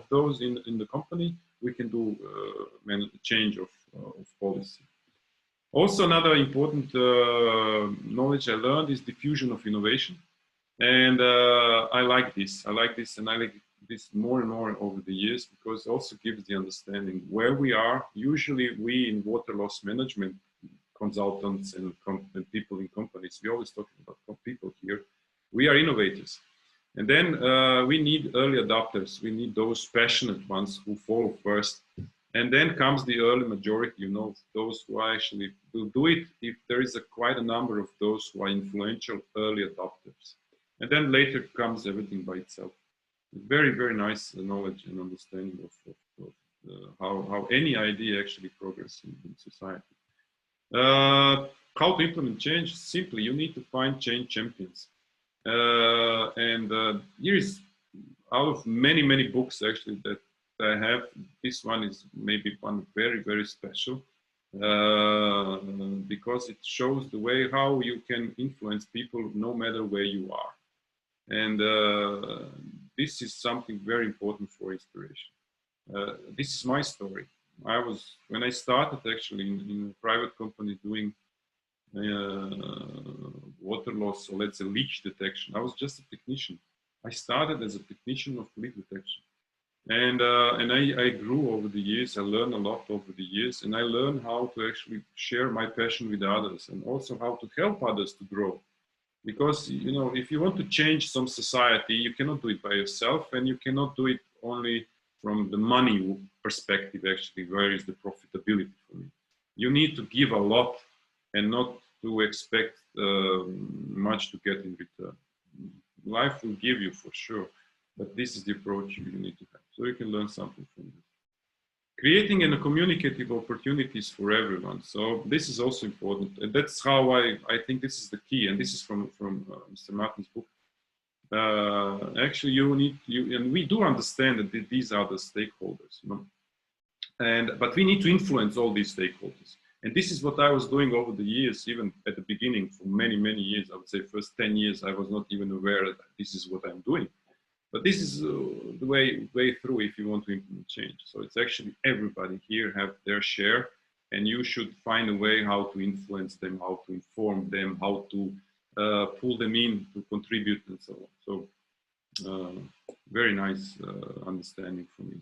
those in the company, we can do change of policy. Also, another important knowledge I learned is diffusion of innovation. And I like this. I like this, and I like this more and more over the years, because it also gives the understanding where we are. Usually we in water loss management, consultants and people in companies, we're always talking about people here. We are innovators. And then we need early adopters. We need those passionate ones who follow first. And then comes the early majority, you know, those who actually will do it if there is quite a number of those who are influential early adopters. And then later comes everything by itself. Very, very nice knowledge and understanding of how any idea actually progresses in society. How to implement change? Simply, you need to find change champions. Here is, out of many, many books actually that I have, this one is maybe one very, very special because it shows the way how you can influence people no matter where you are. And this is something very important for inspiration. This is my story. When I started actually in a private company doing water loss, or let's say leak detection, I was just a technician. I started as a technician of leak detection. And I grew over the years. I learned a lot over the years, and I learned how to actually share my passion with others, and also how to help others to grow. Because, you know, if you want to change some society, you cannot do it by yourself, and you cannot do it only from the money perspective, actually, where is the profitability for me. You need to give a lot and not to expect much to get in return. Life will give you for sure, but this is the approach you need to have. So you can learn something from this. Creating and communicative opportunities for everyone. So this is also important. And that's how I think this is the key. And this is from Mr. Martin's book. Actually, and we do understand that these are the stakeholders, you know? But we need to influence all these stakeholders. And this is what I was doing over the years, even at the beginning, for many, many years. I would say first 10 years, I was not even aware that this is what I'm doing. But this is the way through if you want to implement change. So it's actually everybody here have their share, and you should find a way how to influence them, how to inform them, how to pull them in to contribute and so on. So very nice understanding for me.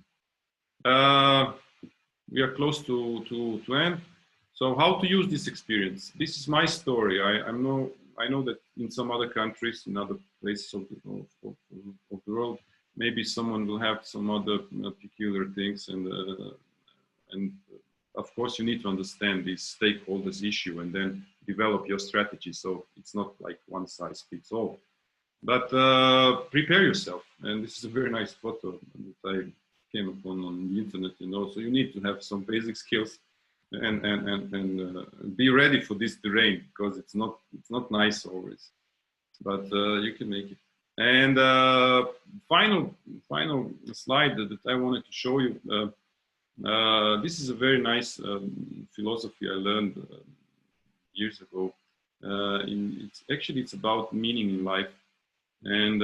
We are close to end. So how to use this experience? This is my story. I know that in some other countries, in other places of the world, maybe someone will have some other peculiar things, and of course you need to understand these stakeholders issue and then develop your strategy. So it's not like one size fits all, but prepare yourself. And this is a very nice photo that I came upon on the internet, you know. So you need to have some basic skills and be ready for this terrain, because it's not nice always, but you can make it. And final slide that I wanted to show you. This is a very nice philosophy I learned years ago. It's about meaning in life, and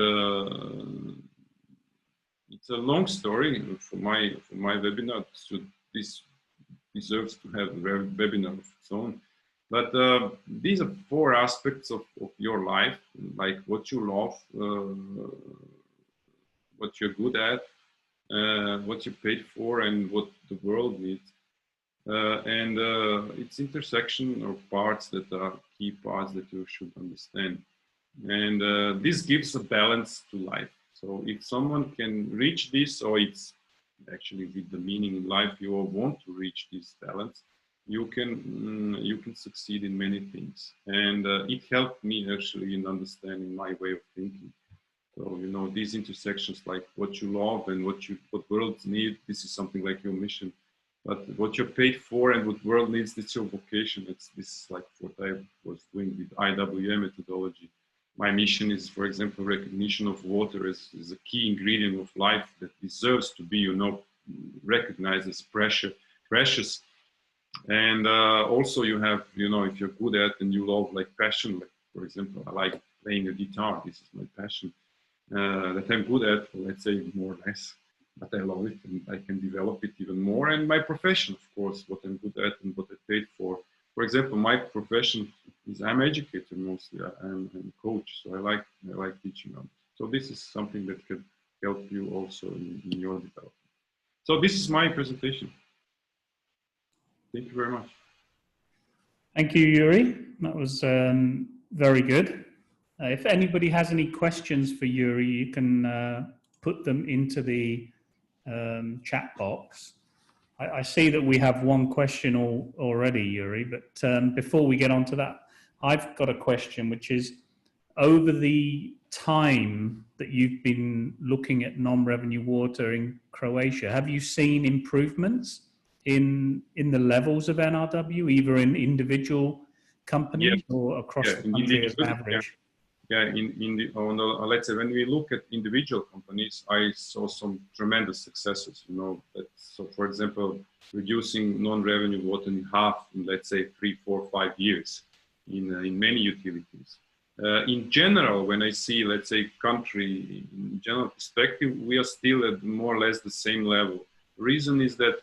it's a long story for my webinar. So this deserves to have a webinar of its own. But these are 4 aspects of your life, like what you love, what you're good at, what you're paid for, and what the world needs. And it's intersection of parts that are key parts that you should understand. And this gives a balance to life. So if someone can reach this, or it's actually with the meaning in life, you all want to reach this balance, you can succeed in many things. And it helped me actually in understanding my way of thinking. So, you know, these intersections, like what you love and what world needs, this is something like your mission. But what you're paid for and what world needs, it's your vocation. This is like what I was doing with IWA methodology. My mission is, for example, recognition of water as a key ingredient of life that deserves to be, you know, recognized as precious. And also you have, you know, if you're good at and you love like passion, like for example, I like playing a guitar. This is my passion that I'm good at, let's say more or less, but I love it and I can develop it even more. And my profession, of course, what I'm good at and what I paid for. For example, my profession is I'm educator mostly. I'm a coach, so I like teaching others. So this is something that can help you also in your development. So this is my presentation. Thank you very much. Thank you, Yuri. That was very good. If anybody has any questions for Yuri, you can put them into the chat box. I see that we have one question already, Yuri, but before we get on to that, I've got a question, which is, over the time that you've been looking at non-revenue water in Croatia, have you seen improvements in the levels of NRW, either in individual companies or across the country as an average? Yeah, let's say when we look at individual companies, I saw some tremendous successes. You know, so for example, reducing non-revenue water in half in, let's say, 3, 4, 5 years in many utilities. In general, when I see, let's say, country in general perspective, we are still at more or less the same level. The reason is that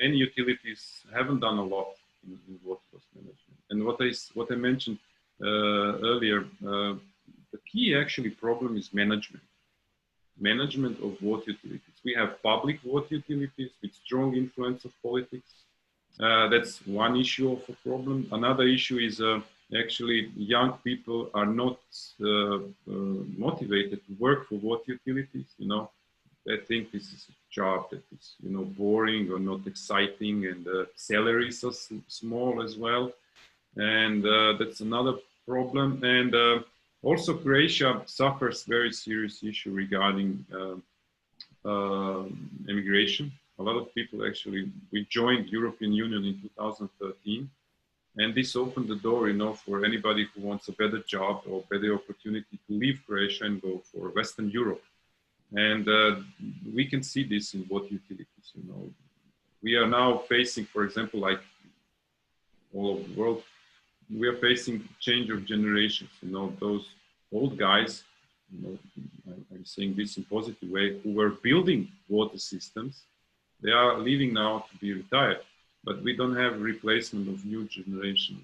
many utilities haven't done a lot in water cost management. And what I mentioned earlier, the key actually problem is management. Management of water utilities. We have public water utilities with strong influence of politics. That's one issue of a problem. Another issue is actually young people are not motivated to work for water utilities. You know, they think this is a job that is, you know, boring or not exciting, and salaries are small as well. And that's another problem. And also Croatia suffers very serious issue regarding immigration. A lot of people actually, we joined European Union in 2013, and this opened the door, you know, for anybody who wants a better job or better opportunity to leave Croatia and go for Western Europe. And we can see this in water utilities, you know. We are now facing, for example, like all over the world, we are facing change of generations, you know, those old guys, you know, I'm saying this in a positive way, who were building water systems, they are leaving now to be retired, but we don't have replacement of new generation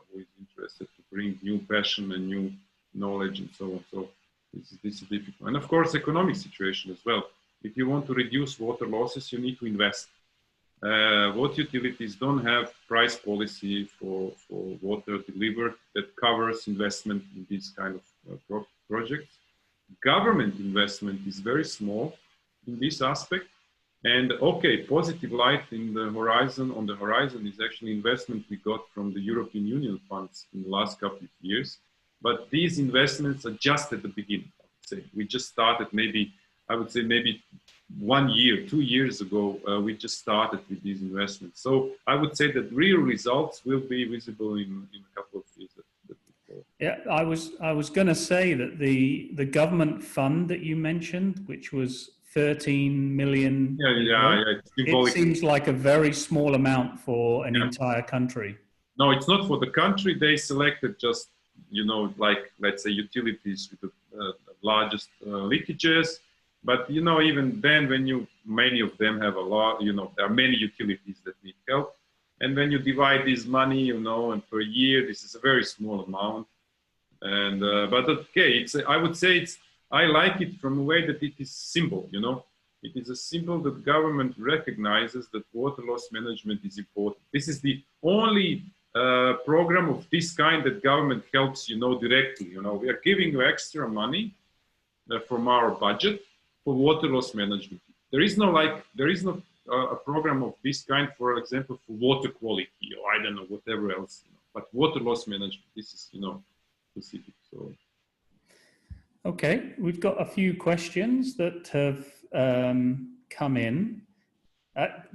who is interested to bring new passion and new knowledge and so on. So this is difficult. And of course, economic situation as well. If you want to reduce water losses, you need to invest. Water utilities don't have price policy for water delivered that covers investment in these kind of projects. Government investment is very small in this aspect. And okay, positive light in the horizon, on the horizon is actually investment we got from the European Union funds in the last couple of years. But these investments are just at the beginning, I would say. We just started maybe, I would say maybe 1 year, 2 years ago, we just started with these investments. So I would say that real results will be visible in a couple of years. Yeah, I was going to say that the government fund that you mentioned, which was 13 million. It seems like a very small amount for an entire country. No, it's not for the country. They selected just, you know, like, let's say utilities with the largest leakages. But, you know, even then, when many of them have a lot, you know, there are many utilities that need help. And when you divide this money, you know, and per year, this is a very small amount. And, but okay, I would say I like it from a way that it is simple, you know. It is a symbol that government recognizes that water loss management is important. This is the only program of this kind that government helps, you know, directly. You know, we are giving you extra money from our budget for water loss management. There is no a program of this kind, for example, for water quality or I don't know, whatever else. You know. But water loss management, this is, you know, specific. So. Okay, we've got a few questions that have come in.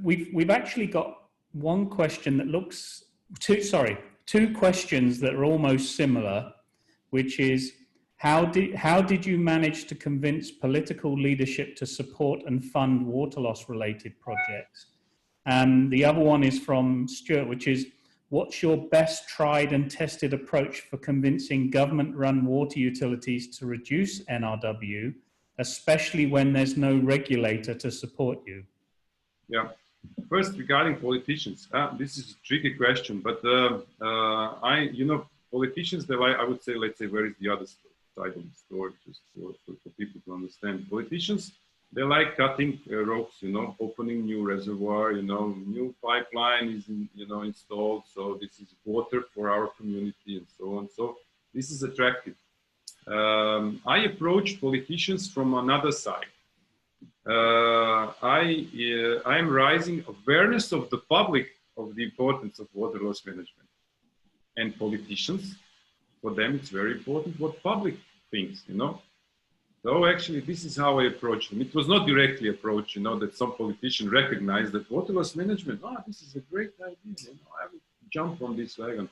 We've actually got one question that looks two questions that are almost similar, which is how did you manage to convince political leadership to support and fund water loss related projects? And the other one is from Stuart, which is, what's your best tried and tested approach for convincing government-run water utilities to reduce NRW, especially when there's no regulator to support you? Yeah. First, regarding politicians, this is a tricky question, but you know, politicians, I would say, let's say, where is the other side of the story, just for people to understand. Politicians, they like cutting ropes, you know, opening new reservoir, you know, new pipeline is, you know, installed. So this is water for our community and so on. So this is attractive. I approach politicians from another side. I'm raising awareness of the public of the importance of water loss management. And politicians, for them, it's very important what public thinks, you know. So actually, this is how I approach them. It was not directly approached, you know, that some politician recognized that water loss management, this is a great idea, you know, I will jump on this wagon.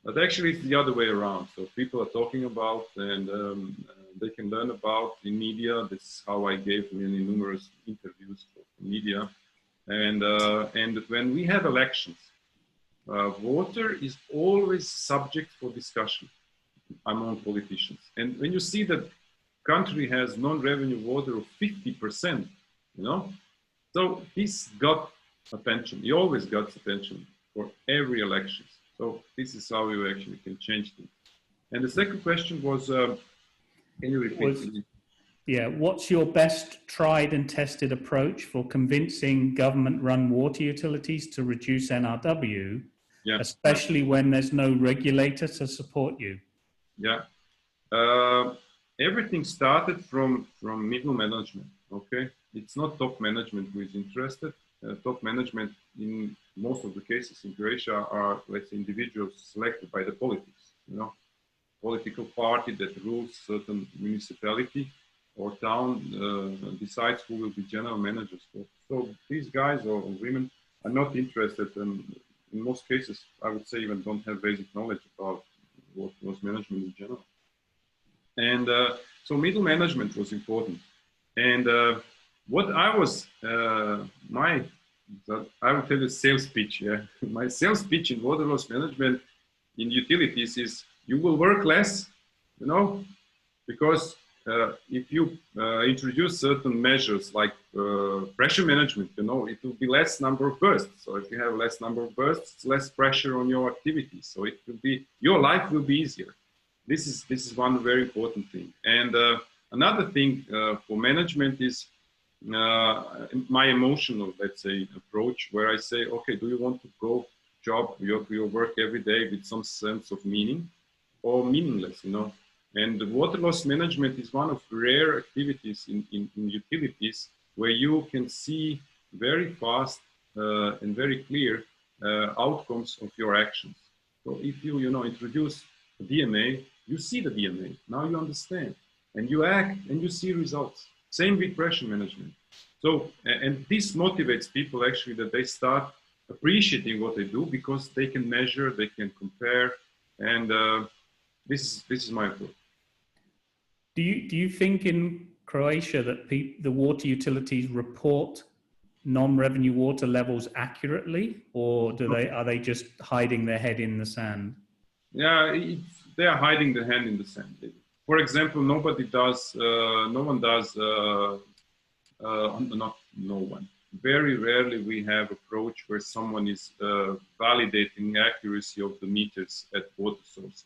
But actually, it's the other way around. So people are talking about, and they can learn about in media. This is how I gave many numerous interviews for media. And when we have elections, water is always subject for discussion among politicians. And when you see that country has non-revenue water of 50%, you know, so this got attention. He always got attention for every election. So this is how you actually can change things. And the second question was, can you repeat? Yeah, what's your best tried and tested approach for convincing government-run water utilities to reduce NRW, especially when there's no regulator to support you? Yeah. Everything started from middle management. Okay, it's not top management who is interested. Top management in most of the cases in Croatia are, let's say, individuals selected by the politics, you know, political party that rules certain municipality or town decides who will be general managers. So these guys or women are not interested, and in most cases, I would say, even don't have basic knowledge about what was management in general. And so middle management was important. And what I was, I will tell you sales pitch. Yeah, my sales pitch in water loss management in utilities is you will work less, you know, because if you introduce certain measures like pressure management, you know, it will be less number of bursts. So if you have less number of bursts, it's less pressure on your activities. So it will be, your life will be easier. This is one very important thing. And another thing for management is my emotional, let's say, approach, where I say, okay, do you want to go job, your work every day with some sense of meaning, or meaningless, you know? And the water loss management is one of rare activities in utilities where you can see very fast and very clear outcomes of your actions. So if you introduce a DMA, you see the DMA, now you understand, and you act and you see results. Same with pressure management. So, and this motivates people actually that they start appreciating what they do because they can measure, they can compare, and this is my approach. Do you think in Croatia that the water utilities report non-revenue water levels accurately, or are they just hiding their head in the sand? Yeah, they are hiding their hand in the sand. For example, no one does. Not no one. Very rarely we have approach where someone is validating accuracy of the meters at water sources.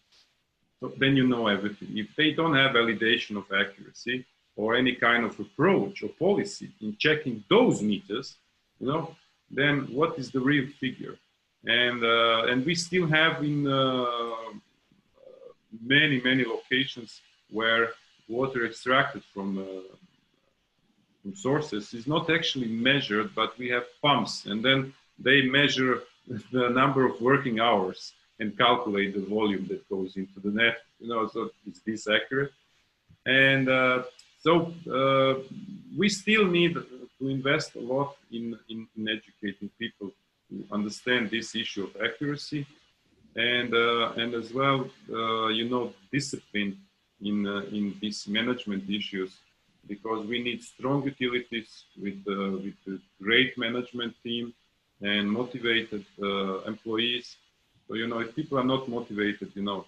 So then you know everything. If they don't have validation of accuracy or any kind of approach or policy in checking those meters, you know, then what is the real figure? And we still have in many locations where water extracted from sources is not actually measured, but we have pumps, and then they measure the number of working hours and calculate the volume that goes into the net. You know, so is this accurate? And we still need to invest a lot in educating people to understand this issue of accuracy, and as well, discipline in these management issues, because we need strong utilities with a great management team and motivated employees. So, you know, if people are not motivated, you know,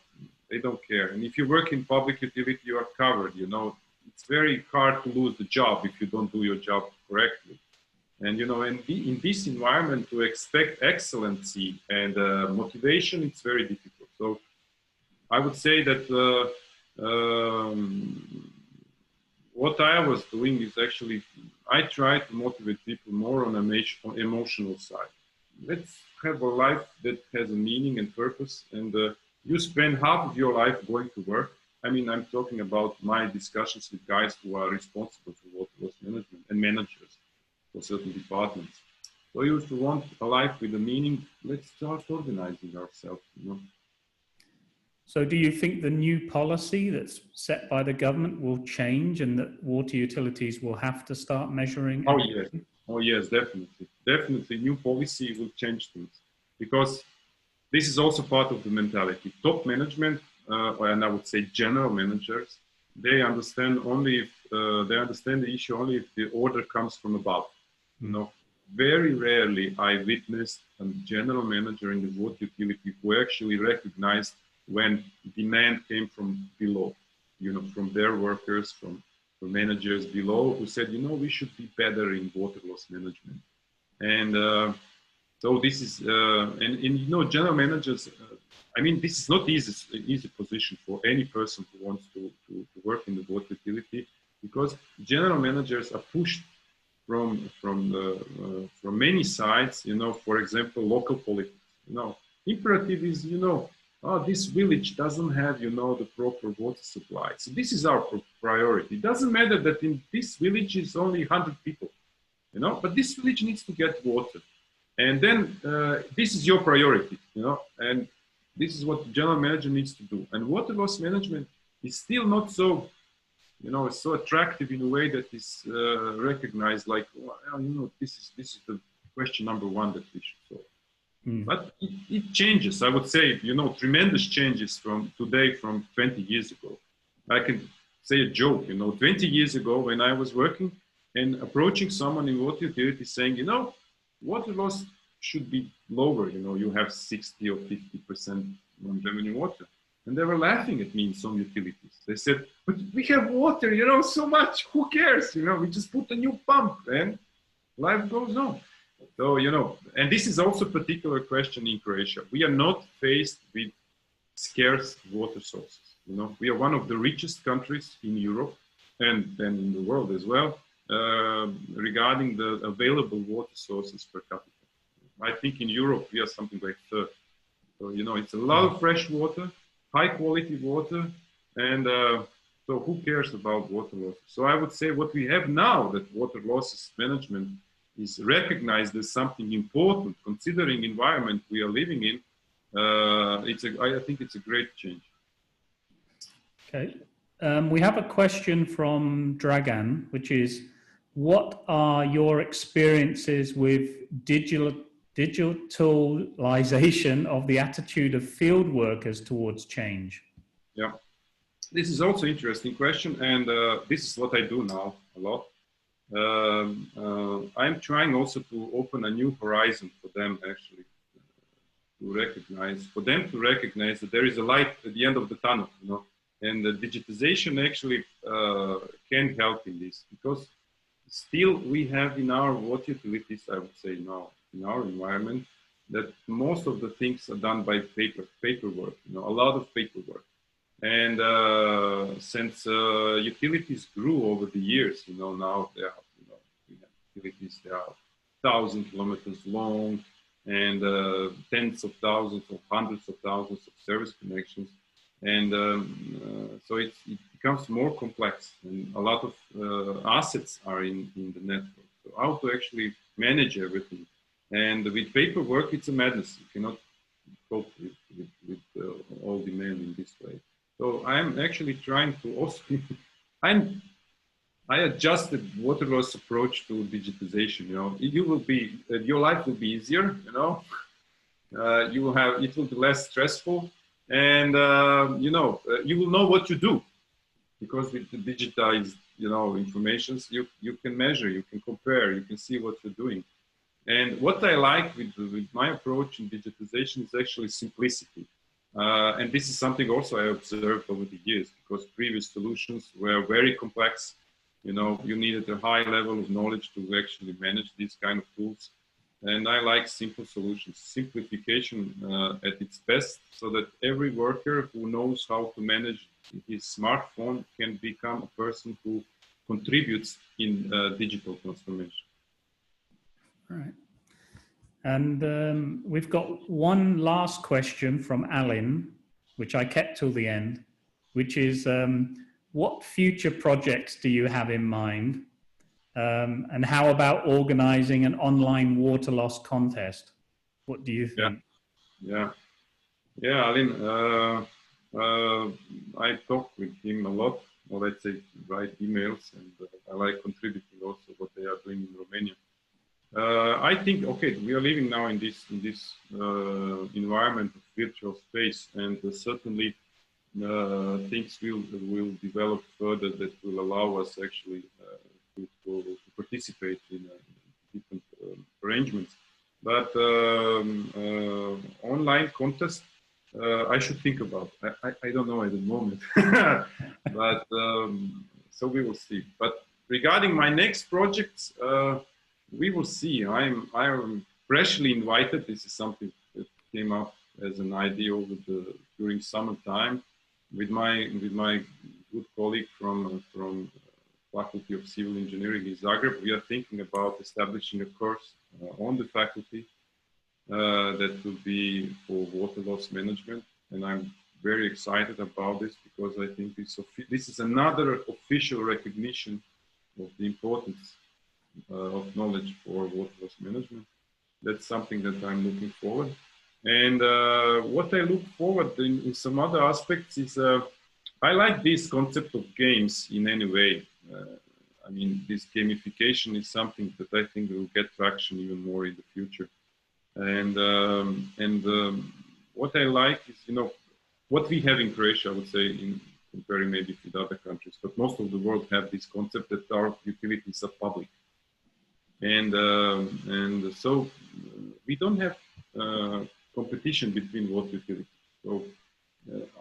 they don't care. And if you work in public utility, you are covered, you know. It's very hard to lose the job if you don't do your job correctly. And, you know, in this environment, to expect excellency and motivation, it's very difficult. So I would say that what I was doing is actually, I try to motivate people more on an emotional side. Let's have a life that has a meaning and purpose, and you spend half of your life going to work. I mean, I'm talking about my discussions with guys who are responsible for water loss management and managers for certain departments. So if you want a life with a meaning, let's start organizing ourselves, you know. So do you think the new policy that's set by the government will change, and that water utilities will have to start measuring? Oh, yes. Oh, yes, definitely. Definitely, new policy will change things, because this is also part of the mentality. Top management, and I would say general managers, they understand only if they understand the issue only if the order comes from above. You know, very rarely I witnessed a general manager in the water utility who actually recognized when demand came from below, you know, from their workers, from managers below, who said, you know, we should be better in water loss management. And so this is, and you know, general managers, I mean, this is not easy position for any person who wants to work in the water utility, because general managers are pushed from many sides, you know, for example, local politics. You know, imperative is, you know, oh, this village doesn't have, you know, the proper water supply. So this is our priority. It doesn't matter that in this village is only 100 people, you know, but this village needs to get water. And then this is your priority, you know, and this is what the general manager needs to do. And water loss management is still not so, you know, so attractive in a way that is recognized like, well, you know, this is the question number one that we should solve. But it changes, I would say, you know, tremendous changes from today, from 20 years ago. I can say a joke, you know, 20 years ago when I was working and approaching someone in water utility saying, you know, water loss should be lower, you know, you have 60 or 50% non-revenue water. And they were laughing at me in some utilities. They said, but we have water, you know, so much, who cares? You know, we just put a new pump and life goes on. So, you know, and this is also a particular question in Croatia. We are not faced with scarce water sources. You know, we are one of the richest countries in Europe and then in the world as well, regarding the available water sources per capita. I think in Europe, we are something like third. So, you know, it's a lot of fresh water, high quality water, and so who cares about water losses? So I would say what we have now, that water losses management is recognized as something important, considering environment we are living in. I think it's a great change. Okay. We have a question from Dragan, which is, what are your experiences with digitalization of the attitude of field workers towards change? Yeah, this is also an interesting question, and this is what I do now a lot. I'm trying also to open a new horizon for them, actually, to recognize that there is a light at the end of the tunnel, you know, and the digitization actually can help in this, because still we have in our water utilities, I would say now, in our environment, that most of the things are done by paperwork, you know, a lot of paperwork. And since utilities grew over the years, you know, now they are, you know, we have utilities that are 1,000 kilometers long and tens of thousands or hundreds of thousands of service connections. And so it becomes more complex, and a lot of assets are in the network. So how to actually manage everything. And with paperwork, it's a madness. You cannot cope with all demand in this way. So I'm actually trying to also, I adjusted water loss approach to digitization. You know, your life will be easier. You know, it will be less stressful, and you know, you will know what to do, because with the digitized, you know, informations, you can measure, you can compare, you can see what you're doing. And what I like with my approach in digitization is actually simplicity. And this is something also I observed over the years, because previous solutions were very complex. You know, you needed a high level of knowledge to actually manage these kind of tools. And I like simple solutions, simplification at its best, so that every worker who knows how to manage his smartphone can become a person who contributes in digital transformation. All right. And we've got one last question from Allan, which I kept till the end, which is, what future projects do you have in mind? And how about organizing an online water loss contest? What do you think? Yeah, Allan, I talk with him a lot, or let's say write emails, and I like contributing also what they are doing in Romania. I think, okay, we are living now in this environment of virtual space, and certainly things will develop further that will allow us actually to participate in different arrangements. But online contest, I should think about. I don't know at the moment, but so we will see. But regarding my next projects, we will see. I'm freshly invited. This is something that came up as an idea during summertime with my good colleague from Faculty of Civil Engineering in Zagreb. We are thinking about establishing a course on the faculty that will be for water loss management. and I'm very excited about this because I think this is another official recognition of the importance of knowledge for water loss management. That's something that I'm looking forward. And what I look forward in some other aspects is I like this concept of games in any way. I mean, this gamification is something that I think will get traction even more in the future. And what I like is, you know, what we have in Croatia, I would say, in comparing maybe with other countries, but most of the world have this concept that our utilities are public. And so we don't have competition between water utilities. So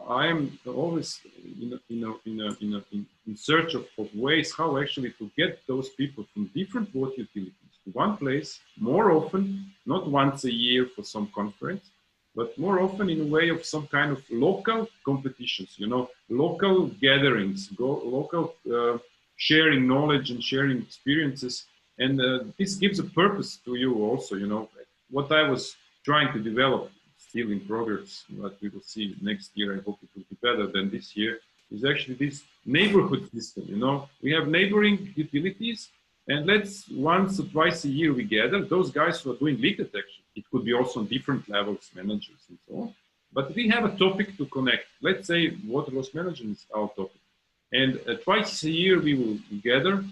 I am always in search of ways how actually to get those people from different water utilities to one place more often, not once a year for some conference, but more often in a way of some kind of local competitions, you know, local gatherings, local sharing knowledge and sharing experiences. And this gives a purpose to you also, you know, what I was trying to develop, still in progress, but we will see next year, I hope it will be better than this year, is actually this neighborhood system, you know. We have neighboring utilities, and let's once or twice a year we gather those guys who are doing leak detection. It could be also on different levels, managers and so on. But we have a topic to connect. Let's say water loss management is our topic. And twice a year we will gather.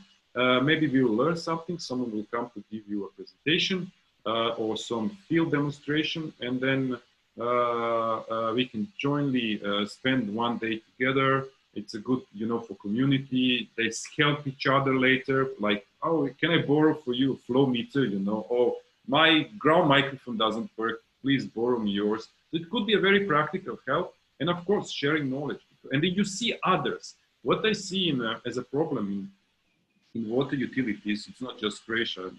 Maybe we will learn something. Someone will come to give you a presentation or some field demonstration. And then we can jointly spend one day together. It's a good, you know, for community. They help each other later. Like, oh, can I borrow for you a flow meter? You know, oh, my ground microphone doesn't work. Please borrow me yours. It could be a very practical help. And of course, sharing knowledge. And then you see others. What I see as a problem in water utilities, it's not just Croatia,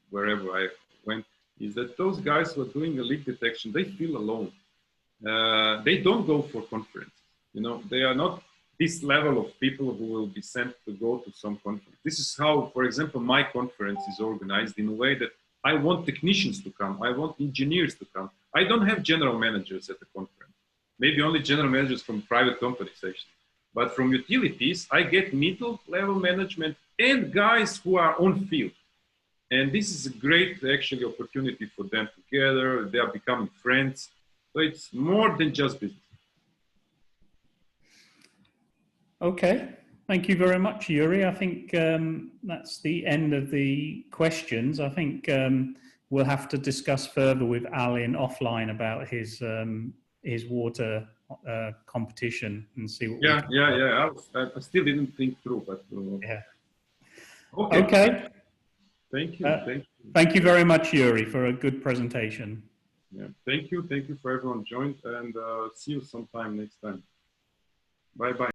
wherever I went, is that those guys who are doing a leak detection, they feel alone. They don't go for conferences. You know, they are not this level of people who will be sent to go to some conference. This is how, for example, my conference is organized in a way that I want technicians to come. I want engineers to come. I don't have general managers at the conference. Maybe only general managers from private companies, actually. But from utilities, I get middle level management and guys who are on field. And this is a great, actually, opportunity for them together. They are becoming friends. So it's more than just business. Okay. Thank you very much, Yuri. I think that's the end of the questions. I think we'll have to discuss further with Allan offline about his water competition and see what. Yeah. I still didn't think through, but yeah. Okay. Thank you. Thank you very much, Yuri, for a good presentation. Yeah. Thank you for everyone joined, and see you sometime next time. Bye bye.